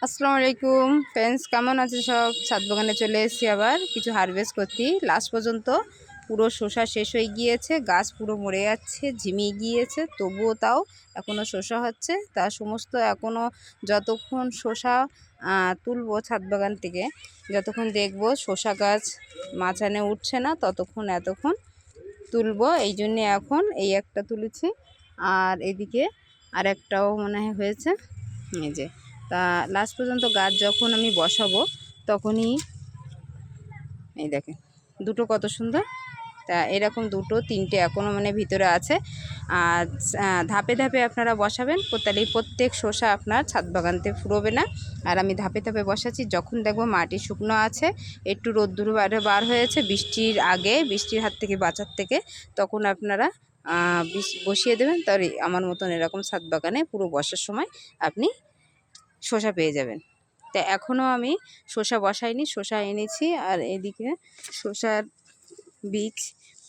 আসসালামু আলাইকুম ফ্রেন্ডস, কেমন আছে সব? ছাদ বাগানে চলে এসেছি আবার কিছু হারভেস্ট করতে। লাস্ট পর্যন্ত পুরো শসা শেষ হয়ে গিয়েছে, গাছ পুরো মরে যাচ্ছে, ঝিমিয়ে গিয়েছে, তবুও তাও এখনও শসা হচ্ছে। তা সমস্ত এখনও যতক্ষণ শসা তুলবো ছাদ বাগান থেকে, যতক্ষণ দেখবো শসা গাছ মাচানে উঠছে না এতক্ষণ তুলবো। এই জন্যে এখন এই একটা তুলেছি, আর এদিকে আর একটাও মনে হয় হয়েছে। এই যে, তা লাস্ট পর্যন্ত গাছ যখন আমি বসাবো তখনই এই দেখেন দুটো কত সুন্দর। তা এরকম দুটো তিনটে এখনও মানে ভিতরে আছে। আর ধাপে ধাপে আপনারা বসাবেন, তাহলে প্রত্যেক শসা আপনার ছাদ বাগানতে ফুরোবে না। আর আমি ধাপে ধাপে বসাচ্ছি, যখন দেখবো মাটি শুকনো আছে, একটু রোদ্দুর বার হয়েছে, বৃষ্টির আগে, বৃষ্টির হাত থেকে বাঁচার থেকে, তখন আপনারা বসিয়ে দেবেন। তাহলে আমার মতন এরকম ছাদ বাগানে পুরো বসার সময় আপনি শসা পেয়ে যাবেন। তা এখনও আমি শসা বসাইনি, শসা এনেছি, আর এদিকে শসার বীজ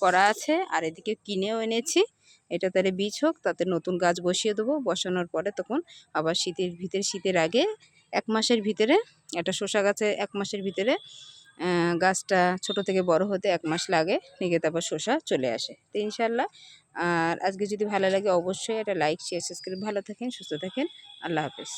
করা আছে, আর এদিকে কিনেও এনেছি। এটা তাহলে বীজ হোক, তাতে নতুন গাছ বসিয়ে দেবো। বসানোর পরে তখন আবার শীতের আগে 1 মাসের ভিতরে একটা শসা গাছে 1 মাসের ভিতরে গাছটা ছোট থেকে বড় হতে 1 মাস লাগে, লিগে তারপর শসা চলে আসে। তো ইনশাল্লাহ। আর আজকে যদি ভালো লাগে অবশ্যই একটা লাইক, শেয়ার, সাবস্ক্রাইব। ভালো থাকেন, সুস্থ থাকেন। আল্লাহ হাফেজ।